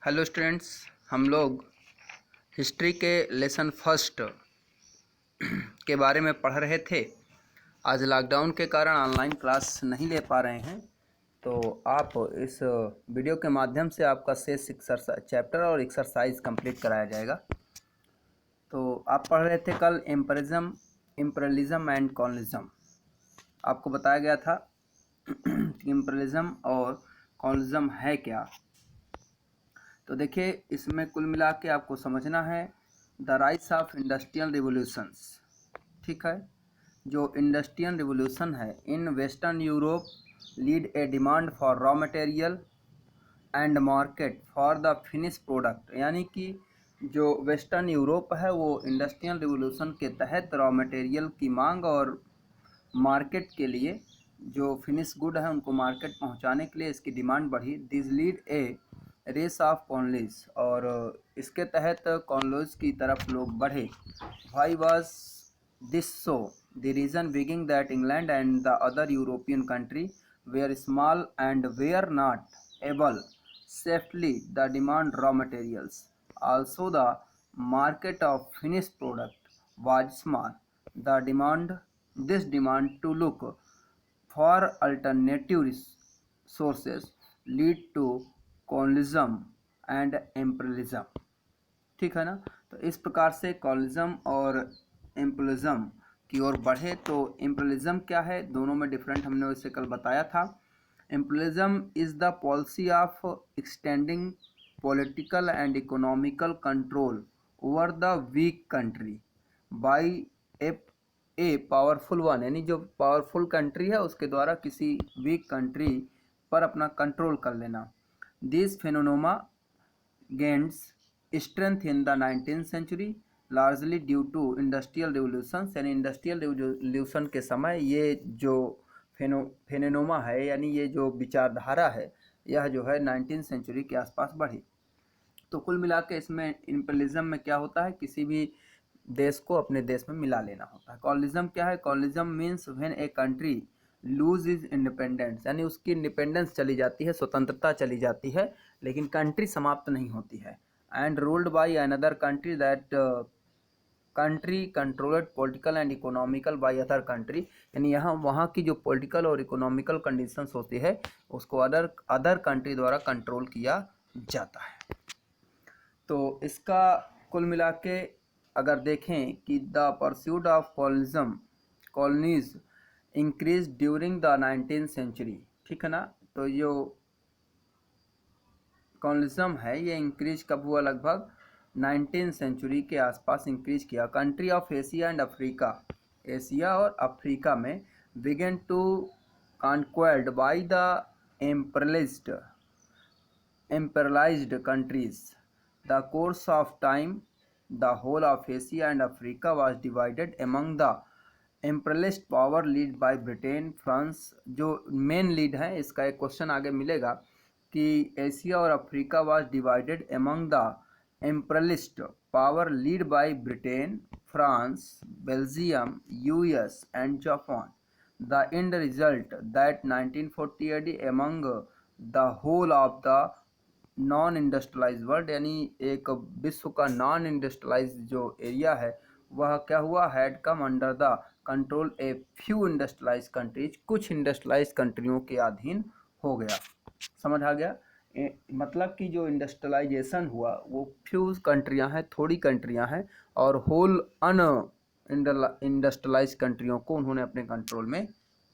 Hello students, हम लोग history के लेसन फर्स्ट के बारे में पढ़ रहे थे। आज लॉकडाउन के कारण ऑनलाइन क्लास नहीं ले पा रहे हैं, तो आप इस वीडियो के माध्यम से आपका शेष चैप्टर और एक्सरसाइज कंप्लीट कराया जाएगा। तो आप पढ़ रहे थे कल इम्परियलिज्म एंड कॉलोनिज्म। आपको बताया गया था कि इम्परियलिज्म और कॉलोनिज्म है क्या। तो देखिए, इसमें कुल मिला के आपको समझना है the rise of industrial revolutions. ठीक है, जो इंडस्ट्रियल रिवोल्यूशन है in western Europe lead A demand for raw material and market for the finish product. यानी कि जो वेस्टर्न यूरोप है वो इंडस्ट्रियल रिवोल्यूशन के तहत रॉ मटेरियल की मांग और मार्केट के लिए जो फिनिश गुड है उनको मार्केट पहुंचाने के लिए इसकी डिमांड बढ़ी। This lead a race of colonies, और इसके तहत कॉलोनीज की तरफ लोग बढ़े। Why was this so? The reason being that England and the other European country were small and were not able safely the demand raw materials. Also the market of finished product was small. This demand to look for alternative sources lead to colonialism and imperialism. ठीक है ना। तो इस प्रकार से colonialism और imperialism की ओर बढ़े। तो इम्पीरियलिज्म क्या है, दोनों में डिफरेंट हमने वैसे कल बताया था। Imperialism is the policy of extending political and economical control over the weak country by a powerful one. यानी जो पावरफुल कंट्री है उसके द्वारा किसी वीक कंट्री पर अपना कंट्रोल कर लेना। This phenomena gains strength in the 19th century largely due to industrial revolutions। यानी इंडस्ट्रियल रिवोल्यूशन के समय ये जो फेनोमेना है, यानी ये जो विचारधारा है, यह जो है 19th सेंचुरी के आसपास बढ़ी। तो कुल मिला के इसमें इम्पीरियलिज्म में क्या होता है, किसी भी देश को अपने देश में मिला लेना होता है। कॉलोनिज्म क्या है? Colonialism means when a country lose is independence, यानी उसकी इंडिपेंडेंस चली जाती है, स्वतंत्रता चली जाती है, लेकिन कंट्री समाप्त नहीं होती है। And ruled by another country that country controlled political and economical by other country. यानी यहाँ वहाँ की जो पॉलिटिकल और इकोनॉमिकल कंडीशंस होती है उसको अदर कंट्री द्वारा कंट्रोल किया जाता है। तो इसका कुल मिला के अगर देखें कि the pursuit of colonies increase during the 19th century. ठीक है ना। तो जो कॉलोनिज्म है ये इंक्रीज कब हुआ? लगभग 19th सेंचुरी के आसपास इंक्रीज किया। Country of Asia and Africa, Asia और अफ्रीका में began to conquered by the imperialized countries. The course of time, the whole of Asia and Africa was divided among the imperialist power lead by Britain, France। जो main lead है, इसका एक question आगे मिलेगा कि Asia और Africa was divided among the imperialist power lead by Britain, France, Belgium, US and Japan। The end result that 1940 AD among the whole of the non industrialise world, यानी एक विश्व का नॉन इंडस्ट्रियलाइज जो area है वह क्या हुआ? Had come under the control a few industrialise countries, कुछ इंडस्ट्रियलाइज कंट्रियों के अधीन हो गया। समझ आ गया? मतलब कि जो इंडस्ट्रियलाइजेशन हुआ वो फ्यू कंट्रियां हैं, थोड़ी कंट्रियां हैं, और होल अन इंडस्ट्रियलाइज कंट्रियों को उन्होंने अपने कंट्रोल में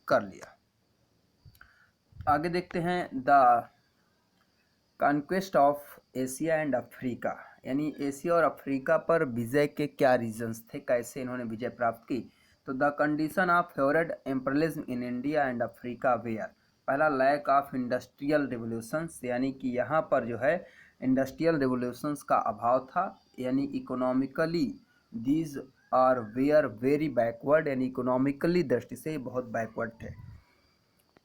कर लिया। आगे देखते हैं the conquest of Asia and Africa. यानी एशिया और अफ्रीका पर विजय के क्या रीजंस थे, कैसे इन्होंने विजय प्राप्त की। तो the condition of favoured imperialism in India and Africa were. पहला, लैक ऑफ इंडस्ट्रियल रिवोल्यूशंस, यानी कि यहाँ पर जो है इंडस्ट्रियल रिवोल्यूशंस का अभाव था। यानी economically these are were very backward, यानी इकोनॉमिकली दृष्टि से बहुत बैकवर्ड थे।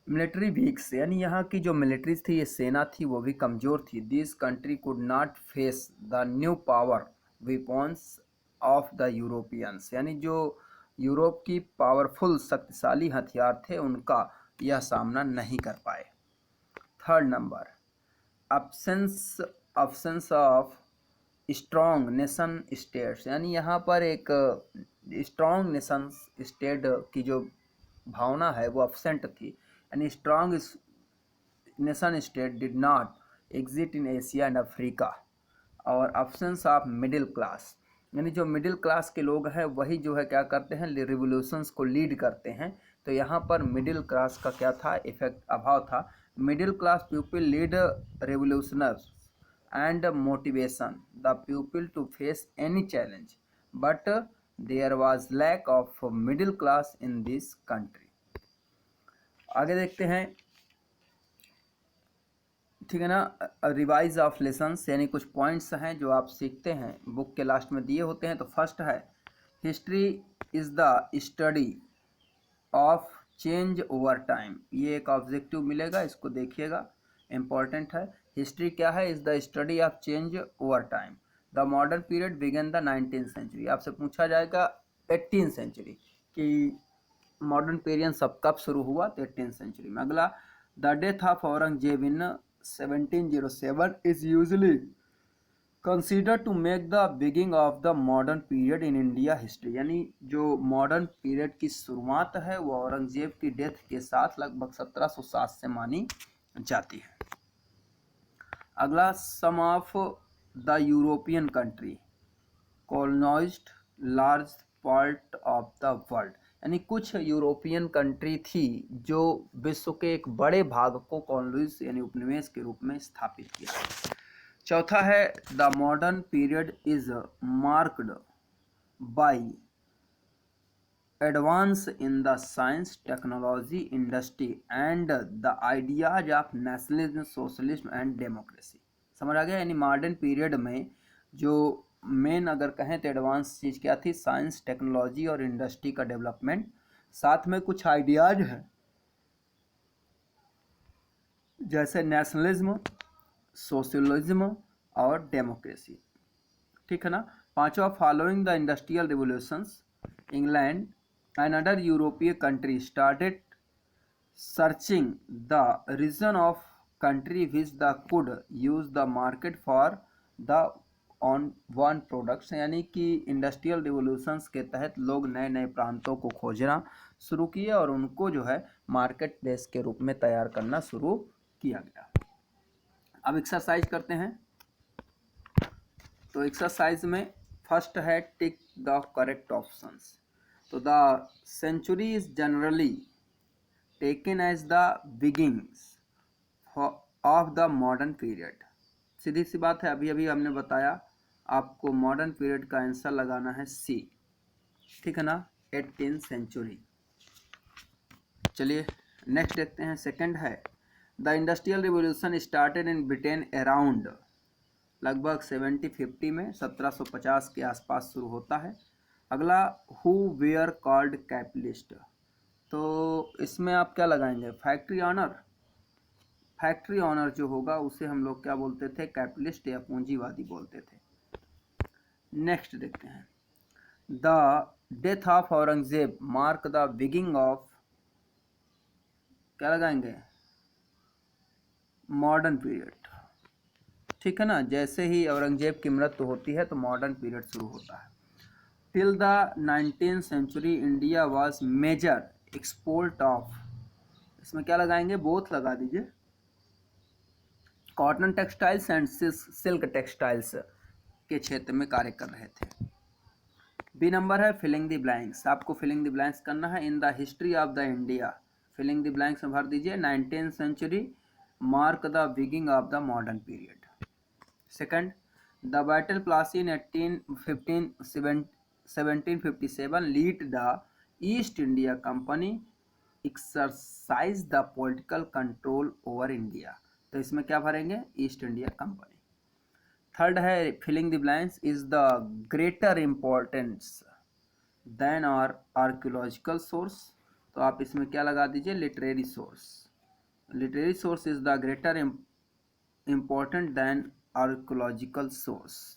मिलिट्री वीक्स, यानी यहाँ की जो मिलिट्री थी, ये सेना थी, वो भी कमज़ोर थी। This country could not face the new power weapons of the Europeans, यानी जो यूरोप की पावरफुल शक्तिशाली हथियार थे उनका यह सामना नहीं कर पाए। Third number, absence absence of strong nation states, यानी यहाँ पर एक स्ट्रॉन्ग नेशन स्टेट की जो भावना है वो एब्सेंट थी, यानी strong nation state did not exist in Asia and Africa, और एब्सेंस ऑफ मिडिल क्लास, यानी जो मिडिल क्लास के लोग हैं वही जो है क्या करते हैं, रिवोल्यूशंस को लीड करते हैं। तो यहाँ पर मिडिल क्लास का क्या था, इफेक्ट अभाव था। Middle class people lead revolutionaries and motivation the people to face any challenge, but there was lack of middle class in this country। आगे देखते हैं, ठीक है ना। रिवाइज ऑफ लेसन्स, यानी कुछ पॉइंट्स हैं जो आप सीखते हैं, बुक के लास्ट में दिए होते हैं। तो फर्स्ट है, history is the study of change over time. ये एक ऑब्जेक्टिव मिलेगा, इसको देखिएगा, इम्पॉर्टेंट है। हिस्ट्री क्या है, is the study of change over time. The modern period began the 19th century. आपसे पूछा जाएगा 18th सेंचुरी कि मॉडर्न पीरियड सब कब शुरू हुआ, तो 18th सेंचुरी में। अगला, the death of Aurangzeb in 1707 is usually considered to make the beginning of the modern period in India history, यानी जो मॉडर्न पीरियड की शुरुआत है वो औरंगजेब की डेथ के साथ लगभग 1707 से मानी जाती है। अगला, some of the European country colonised large part of the world, यानी कुछ यूरोपियन कंट्री थी जो विश्व के एक बड़े भाग को कॉलोनीज यानी उपनिवेश के रूप में स्थापित किया। चौथा है, the modern period is marked by advance in the science technology industry and the ideas of nationalism socialism and democracy. समझ आ गया, यानी मॉडर्न पीरियड में जो मेन अगर कहें तो एडवांस चीज़ क्या थी, साइंस टेक्नोलॉजी और इंडस्ट्री का डेवलपमेंट, साथ में कुछ आइडियाज हैं जैसे नेशनलिज्म सोशलिज्म और डेमोक्रेसी, ठीक है ना। पांचवा, following the industrial revolutions England and other यूरोपीय country started searching the region of country which the could use the market for the on one products, यानी कि इंडस्ट्रियल रिवोल्यूशंस के तहत लोग नए नए प्रांतों को खोजना शुरू किए और उनको जो है मार्केट प्लेस के रूप में तैयार करना शुरू किया गया। अब एक्सरसाइज करते हैं। तो एक्सरसाइज में फर्स्ट है, टिक द करेक्ट ऑप्शंस। तो the century is generally taken as the beginnings of the modern period. सीधी सी बात है, अभी अभी हमने बताया आपको मॉडर्न पीरियड का आंसर लगाना है सी, ठीक है ना, 18th सेंचुरी। चलिए नेक्स्ट देखते हैं। सेकंड है, the industrial revolution started in Britain around, लगभग 1750 में 1750 के आसपास शुरू होता है। अगला, हु वेयर कॉल्ड कैपिटलिस्ट। तो इसमें आप क्या लगाएंगे, फैक्ट्री ऑनर। फैक्ट्री ऑनर जो होगा उसे हम लोग क्या बोलते थे, कैपिटलिस्ट या पूंजीवादी बोलते थे। नेक्स्ट देखते हैं, the death of Aurangzeb mark the beginning of, क्या लगाएंगे, मॉडर्न पीरियड, ठीक है ना। जैसे ही औरंगजेब की मृत्यु होती है तो मॉडर्न पीरियड शुरू होता है। Till the 19th century India was major export of, इसमें क्या लगाएंगे, बोथ लगा दीजिए, cotton textiles and silk textiles के क्षेत्र में कार्य कर रहे थे। बी नंबर है, फिलिंग द ब्लैंक्स। आपको फिलिंग द ब्लैंक्स करना है। In the history of the India, filling the blanks में भर दीजिए 19th century mark the beginning of the modern period. Second, the battle Plassey in 1757 lead the East India company exercise the political control over India. तो इसमें क्या भरेंगे, East India company. Third है, filling the blanks is the greater importance than are archaeological source. तो आप इसमें क्या लगा दीजिए, literary source. Literary source is the greater important than archaeological source.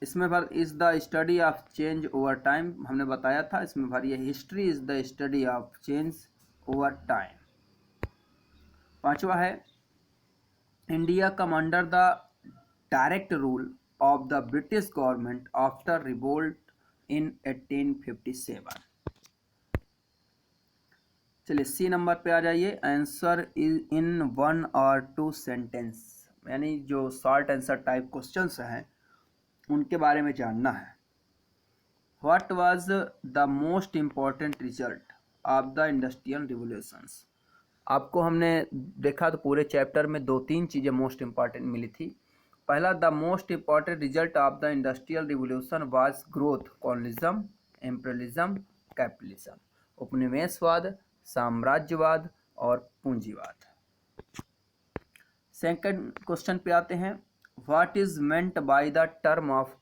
इसमें भर is the study of change over time, हमने बताया था, इसमें भरिए history is the study of change over time. पांचवा है, India come under the direct rule of the British government after revolt in 1857? चलिए सी नंबर पे आ जाइए। आंसर इज इन 1 और 2 सेंटेंस, यानी जो शॉर्ट आंसर टाइप क्वेश्चंस हैं उनके बारे में जानना है। What was the most important result of the industrial revolutions? आपको हमने देखा तो पूरे चैप्टर में 2-3 चीज़ें मोस्ट इम्पॉर्टेंट मिली थी। पहला, the most important result of the industrial revolution was growth, colonialism, imperialism, capitalism, उपनिवेशवाद, साम्राज्यवाद और पूंजीवाद। सेकंड क्वेश्चन पे आते हैं। What is meant by the term of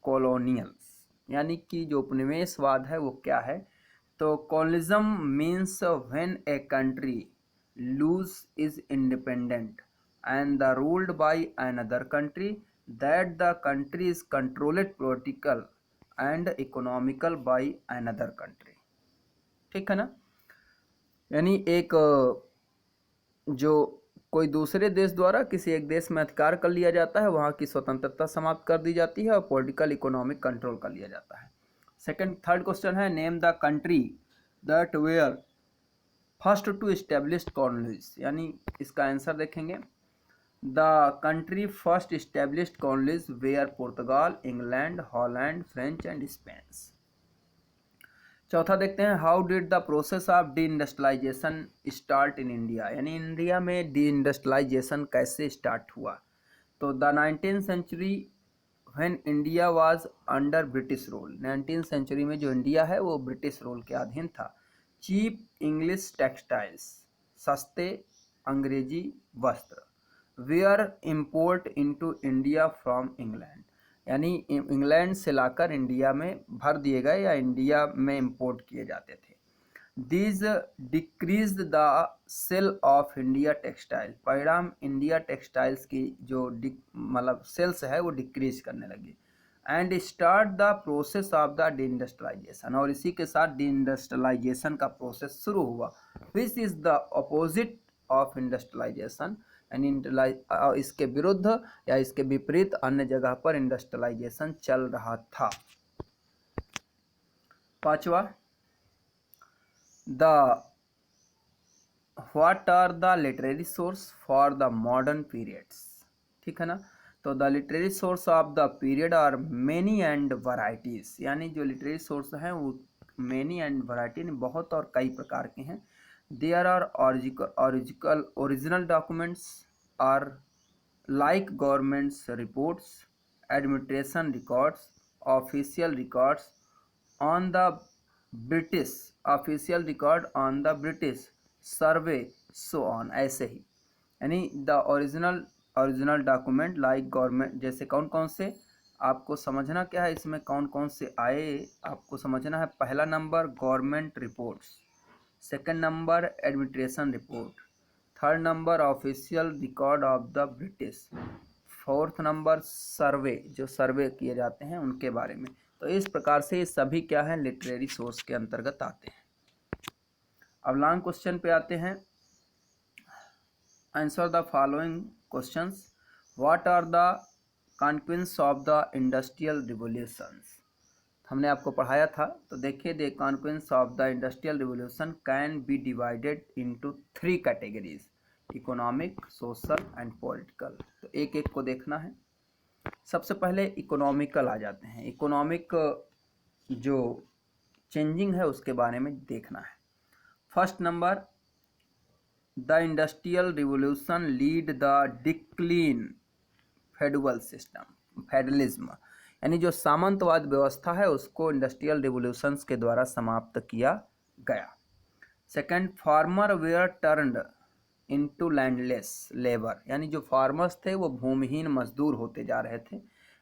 colonials? यानी कि जो उपनिवेशवाद है वो क्या है? तो colonialism means when a country lose is independent and the ruled by another country, that the country is controlled political and economical by another country। ठीक है ना? यानी एक जो कोई दूसरे देश द्वारा किसी एक देश में अधिकार कर लिया जाता है, वहाँ की स्वतंत्रता समाप्त कर दी जाती है और पॉलिटिकल इकोनॉमिक कंट्रोल कर लिया जाता है। थर्ड क्वेश्चन है, name the country that were first to establish colonies. यानी इसका आंसर देखेंगे, the country first established colonies were Portugal, England, Holland, French and Spain। चौथा देखते हैं, how did the process of deindustrialization start in India? यानी India में deindustrialization कैसे start हुआ? तो the 19th century when India was under British rule. 19th century में जो इंडिया है वो ब्रिटिश रूल के अधीन था। चीप इंग्लिश टेक्सटाइल्स, सस्ते अंग्रेजी वस्त्र, were import into India from England. यानी इंग्लैंड से लाकर इंडिया में भर दिए गए या इंडिया में इंपोर्ट किए जाते थे। These decrease the sale of India textile. परिणाम इंडिया टेक्सटाइल्स की जो मतलब सेल्स है वो डिक्रीज करने लगी। And start the process of the deindustrialization. और इसी के साथ डी इंडस्ट्रियलाइजेशन का प्रोसेस शुरू हुआ। Which is the opposite of industrialization. यानी इसके विरुद्ध या इसके विपरीत अन्य जगह पर इंडस्ट्रियलाइजेशन चल रहा था। पांचवा, what are the literary source for the modern periods? ठीक है ना? तो the literary source of the period are many and varieties. यानी जो लिटरेरी सोर्स हैं वो मेनी एंड वैराइटी, बहुत और कई प्रकार के हैं। There are original documents are like government's reports, administration records, official records on the British survey, so on। ऐसे ही यानी the original document like government, जैसे कौन कौन से, आपको समझना क्या है इसमें कौन कौन से आए, आपको समझना है। पहला number government reports, second number administration report, third number official record of the British, fourth number survey, जो सर्वे किए जाते हैं उनके बारे में। तो इस प्रकार से ये सभी क्या है, लिटरेरी सोर्स के अंतर्गत आते हैं। अब लॉन्ग क्वेश्चन पे आते हैं। Answer the following questions. What are the consequence of the industrial revolutions? हमने आपको पढ़ाया था, तो देखिए, the consequence of the industrial revolution can be divided into 3 categories, economic, social and political. तो एक एक को देखना है। सबसे पहले इकोनॉमिकल आ जाते हैं। इकोनॉमिक जो चेंजिंग है उसके बारे में देखना है। First number, the industrial revolution lead the decline federal system, federalism. यानी जो सामंतवाद व्यवस्था है उसको इंडस्ट्रियल रिवोल्यूशंस के द्वारा समाप्त किया गया। Second, farmer were turned into landless labour. यानी जो फार्मर्स थे वो भूमिहीन मजदूर होते जा रहे थे।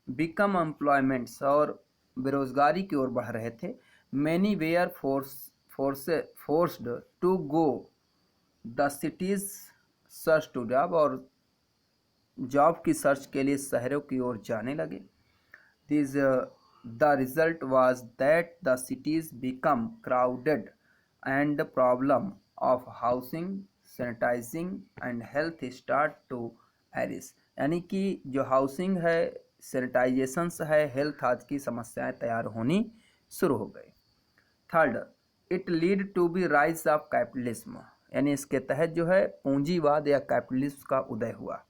बिकम एम्प्लॉयमेंट्स, और बेरोजगारी की ओर बढ़ रहे थे। Many were forced to go the cities search to job, और जॉब की सर्च के लिए शहरों की ओर जाने लगे। The result was that the cities become crowded and the problem of housing, sanitizing and health start to Harris, यानी कि जो हाउसिंग है, सैनिटाइजेशंस है, हेल्थ आदि की समस्याएं तैयार होनी शुरू हो गई। Third, it lead to be rise of capitalism, यानी इसके तहत जो है पूंजीवाद या कैपिटलिज्म का उदय हुआ।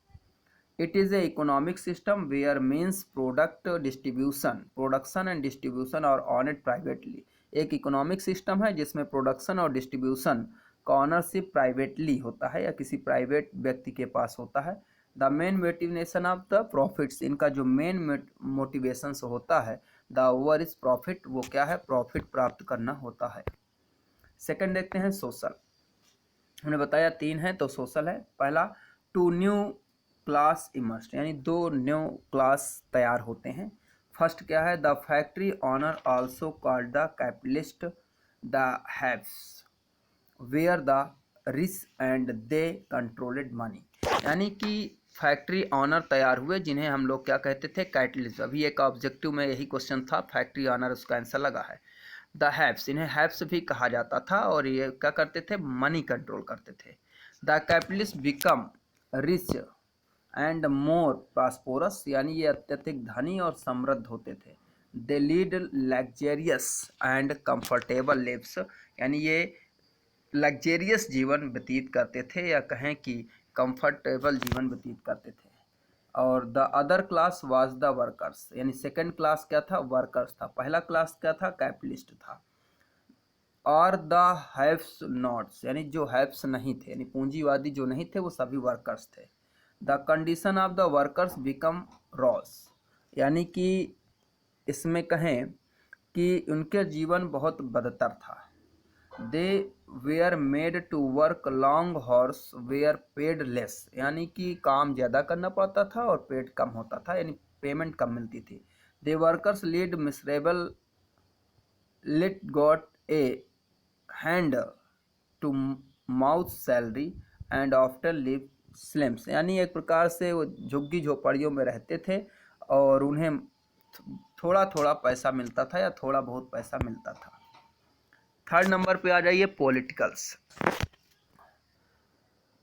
It is a economic system where means production and distribution और ऑनर्ड प्राइवेटली। एक इकोनॉमिक सिस्टम है जिसमें प्रोडक्शन और डिस्ट्रीब्यूशन का ऑनरशिप प्राइवेटली होता है या किसी प्राइवेट व्यक्ति के पास होता है। The main motivation of the profits, इनका जो मेन मोटिवेशन होता है द ओवर इज प्रॉफिट, वो क्या है, प्रॉफिट प्राप्त करना होता है। सेकंड देखते हैं सोशल, हमने बताया तीन है तो सोशल है। पहला, टू न्यू क्लास इमर्स्ड, यानी दो न्यू क्लास तैयार होते हैं। फर्स्ट क्या है, the factory owner also called the capitalist the haves were the rich and they controlled money, यानी कि फैक्ट्री ऑनर तैयार हुए जिन्हें हम लोग क्या कहते थे, कैपिटलिस्ट। अभी एक ऑब्जेक्टिव में यही क्वेश्चन था, फैक्ट्री ऑनर उसका आंसर लगा है। द हैव्स, इन्हें हैव्स भी कहा जाता था और ये क्या करते थे, मनी कंट्रोल करते थे। The capitalist become rich and more prosperous, यानी ये अत्यधिक धनी और समृद्ध होते थे। They lead luxurious and comfortable lives, यानी ये लग्जेरियस जीवन व्यतीत करते थे या कहें कि कंफर्टेबल जीवन व्यतीत करते थे। और the other class was the workers, यानी सेकंड क्लास क्या था, वर्कर्स था। पहला क्लास क्या था, कैपिटलिस्ट था। और द हैव्स नॉट्स, यानी जो हैव्स नहीं थे, यानी पूंजीवादी जो नहीं थे वो सभी वर्कर्स थे। The condition of the workers become Ross, यानी कि इसमें कहें कि उनके जीवन बहुत बदतर था। They were made to work long hours were paid less, यानी कि काम ज़्यादा करना पड़ता था और पेड कम होता था, यानी पेमेंट कम मिलती थी। The workers lead miserable life got a hand to mouth salary and after live slums, यानी एक प्रकार से वो झुग्गी झोपड़ियों में रहते थे और उन्हें थोड़ा थोड़ा पैसा मिलता था या थोड़ा बहुत पैसा मिलता था। थर्ड नंबर पे आ जाइए, पॉलिटिकल्स।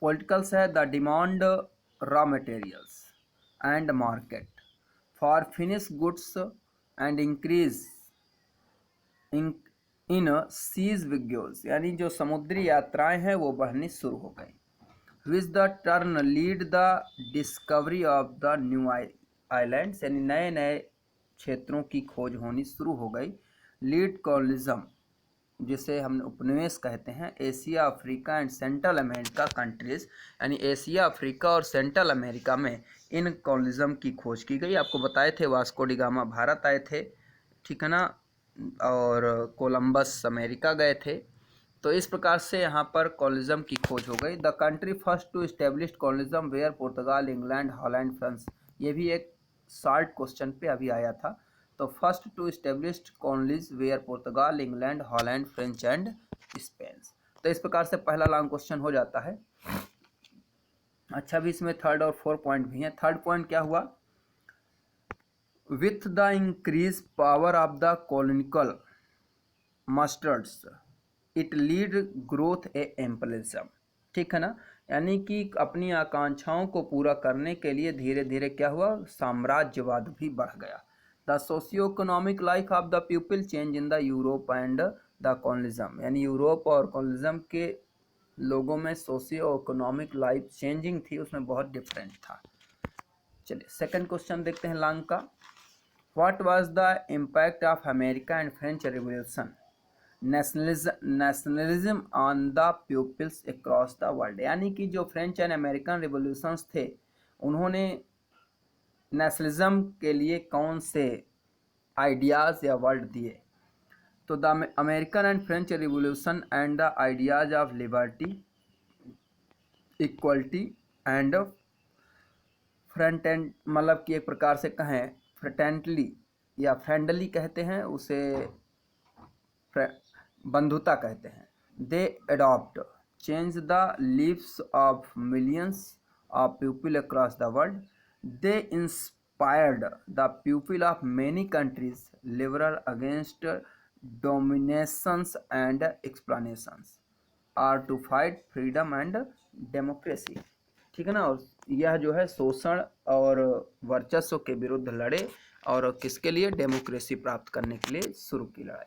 पॉलिटिकल्स है, the demand raw materials and market for finish goods and increase in sea voyages, यानी जो समुद्री यात्राएं हैं वो बढ़नी शुरू हो गई। Which the turn lead the discovery of the new islands, यानी नए नए क्षेत्रों की खोज होनी शुरू हो गई। लीड कॉलोनिज्म, जिसे हम उपनिवेश कहते हैं, Asia Africa and central America countries, यानी एशिया अफ्रीका और सेंट्रल अमेरिका में इन कॉलोनिज्म की खोज की गई। आपको बताए थे वास्को डी गामा भारत आए थे, ठीक है ना, और कोलंबस अमेरिका गए थे। तो इस प्रकार से यहाँ पर कॉलोनिज्म की खोज हो गई। The country first to establish colonialism were Portugal, England, Holland, France, ये भी एक शॉर्ट क्वेश्चन पे अभी आया था। तो first to established colonies were Portugal, England, Holland, French and Spain. तो इस प्रकार से पहला लॉन्ग क्वेश्चन हो जाता है। अच्छा, भी इसमें थर्ड और फोर्थ पॉइंट भी है। थर्ड पॉइंट क्या हुआ, with the increase power of the colonial masters it lead growth a imperialism, ठीक है ना, यानी कि अपनी आकांक्षाओं को पूरा करने के लिए धीरे धीरे क्या हुआ, साम्राज्यवाद भी बढ़ गया। The socio economic life of the people change in the Europe and the colonialism, यानी यूरोप और कॉलोनिज्म के लोगों में सोशियो इकोनॉमिक लाइफ चेंजिंग थी, उसमें बहुत डिफरेंट था। चलिए सेकंड क्वेश्चन देखते हैं लॉन्ग का। What was the impact of America and French revolution nationalism on the peoples across the world, यानी कि जो फ्रेंच एंड अमेरिकन रिवॉल्यूशंस थे उन्होंने नेशनलिज्म के लिए कौन से आइडियाज़ या वर्ड दिए। तो the American and French revolution and the ideas of liberty, equality and front end, मतलब कि एक प्रकार से कहें फ्रेटेंटली या फ्रेंडली कहते हैं उसे, बंधुता कहते हैं। They adopt change the lives of millions of people across the world. They inspired the people of many countries liberal against dominations and explanations are to fight freedom and democracy. ठीक है ना। और यह जो है शोषण और वर्चस्व के विरुद्ध लड़े और किसके लिए, डेमोक्रेसी प्राप्त करने के लिए शुरू की लड़ाई।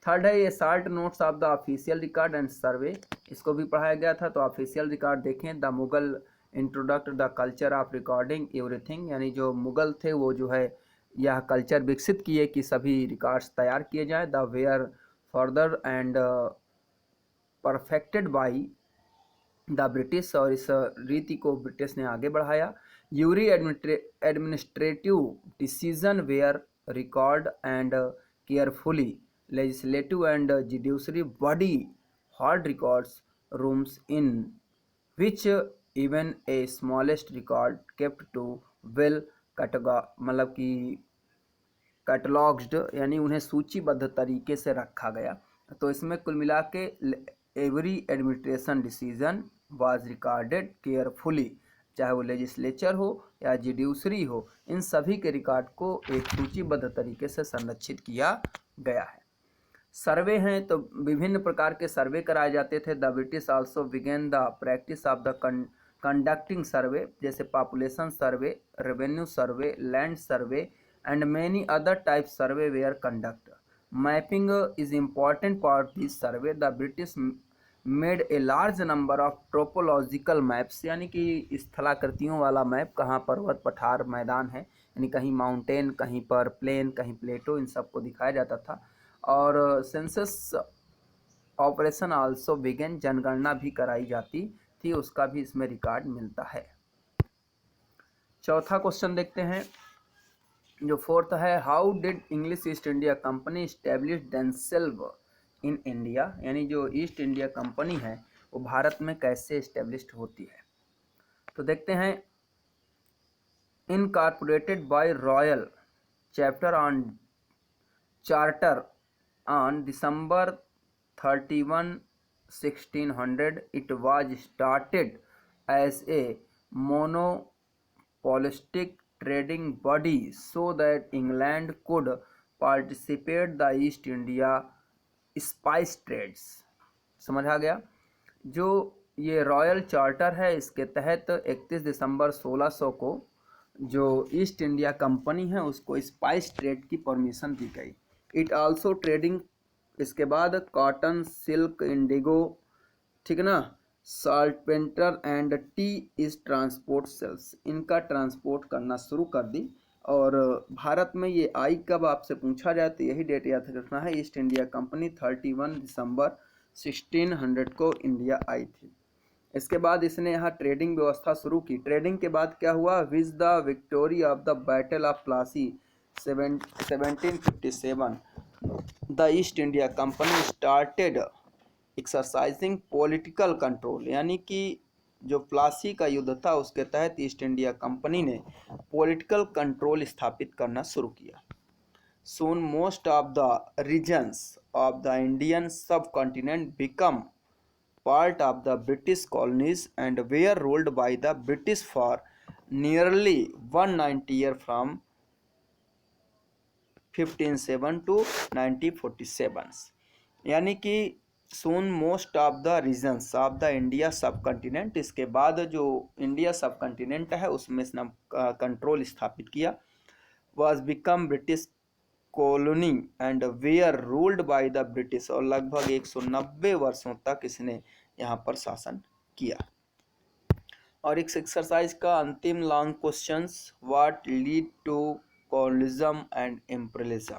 थर्ड है ये short notes of the official record and survey, इसको भी पढ़ाया गया था। तो ऑफिशियल रिकॉर्ड देखें, the Mughal introduced the culture of recording everything, यानी जो मुगल थे वो जो है यह कल्चर विकसित किए कि सभी रिकॉर्ड्स तैयार किए जाएं। The were further and perfected by the British, और इस रीति को ब्रिटिश ने आगे बढ़ाया। यूरी administrative decision were record and carefully, legislative and judiciary body hold records rooms in which even a smallest record kept to well मतलब कि कैटलॉग्ड, यानी उन्हें सूचीबद्ध तरीके से रखा गया। तो इसमें कुल मिला के every administration decision was recorded carefully, चाहे वो लेजिस्लेचर हो या जुडिशरी हो, इन सभी के रिकॉर्ड को एक सूचीबद्ध तरीके से संरक्षित किया गया है। सर्वे हैं तो विभिन्न प्रकार के सर्वे कराए जाते थे। The British also began the practice of the conducting survey, जैसे population survey, revenue survey, land survey and many other type survey were conduct. Mapping is important part this survey. The British made a large number of topological maps, यानी कि स्थलाकृतियों वाला map, कहाँ पर्वत पठार मैदान है, यानी कहीं माउंटेन, कहीं पर प्लेन, कहीं प्लेटो, इन सबको दिखाया जाता था। और सेंसस ऑपरेशन आल्सो बिगेन, जनगणना भी कराई जाती थी, उसका भी इसमें रिकॉर्ड मिलता है। चौथा क्वेश्चन देखते हैं, जो फोर्थ है, how did English east India company establish themselves in India, यानी जो ईस्ट इंडिया कंपनी है वो भारत में कैसे एस्टेब्लिश्ड होती है। तो देखते हैं, incorporated by royal chapter on charter on December 31, 1600, it was started as a monopolistic trading body so that England could participate the East India spice trades। समझ आ गया। जो ये रॉयल चार्टर है, इसके तहत 31 दिसंबर 1600 को जो ईस्ट इंडिया कंपनी है उसको स्पाइस ट्रेड की परमिशन दी गई। इट आल्सो ट्रेडिंग, इसके बाद कॉटन, सिल्क, इंडिगो, ठीक है ना, saltpetre and tea is transport sales, इनका ट्रांसपोर्ट करना शुरू कर दी। और भारत में ये आई कब आपसे पूछा जाए तो यही डेट याद रखना है, ईस्ट इंडिया कंपनी 31 दिसंबर 1600 को इंडिया आई थी। इसके बाद इसने यहाँ ट्रेडिंग व्यवस्था शुरू की। ट्रेडिंग के बाद क्या हुआ, with the victory of the battle of Plassey 1757, the East India company started exercising political control, यानी कि जो प्लासी का युद्ध था उसके तहत ईस्ट इंडिया कंपनी ने पॉलिटिकल कंट्रोल स्थापित करना शुरू किया। Soon most of the regions of the Indian subcontinent become part of the British colonies and were ruled by the British for nearly 190 years from 1507 to 1947, यानी कि soon most of the regions of the India subcontinent, इसके बाद जो India सब continent है उसमें इसने control स्थापित किया। was become British colony and were ruled by the British, और लगभग 190 वर्षों तक इसने यहाँ पर शासन किया। और इस एक्सरसाइज का अंतिम long questions, what lead to colonialism and imperialism,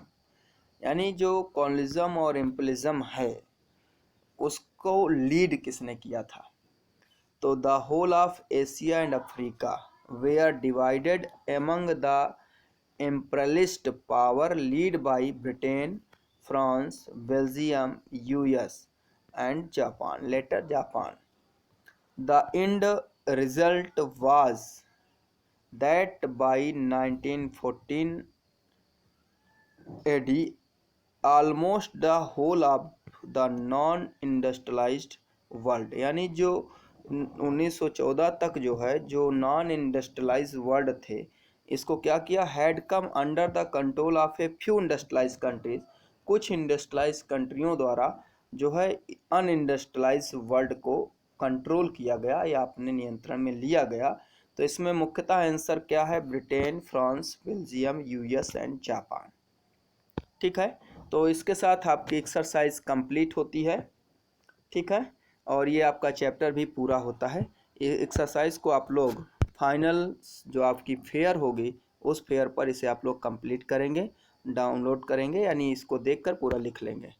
यानी जो कॉलोनिज्म और इम्पीरियलिज्म है उसको लीड किसने किया था। तो the whole of Asia and Africa were divided among the imperialist power led by Britain, France, Belgium, US and Japan, later Japan. The end result was that by 1914 AD almost the whole of the non-industrialized world, यानी जो 1914 तक जो है जो non industrialise world थे इसको क्या किया, had come under the control of a few industrialise countries, कुछ इंडस्ट्रियलाइज कंट्रियों द्वारा जो है अनइंडस्ट्रियलाइज वर्ल्ड को कंट्रोल किया गया या अपने नियंत्रण में लिया गया, तो इसमें मुख्यतः आंसर क्या है? Britain, France, Belgium, US and Japan. ठीक है, तो इसके साथ आपकी एक्सरसाइज कंप्लीट होती है। ठीक है, और ये आपका चैप्टर भी पूरा होता है। ये एक्सरसाइज को आप लोग फाइनल जो आपकी फेयर होगी उस फेयर पर इसे आप लोग कंप्लीट करेंगे, डाउनलोड करेंगे, यानी इसको देखकर पूरा लिख लेंगे।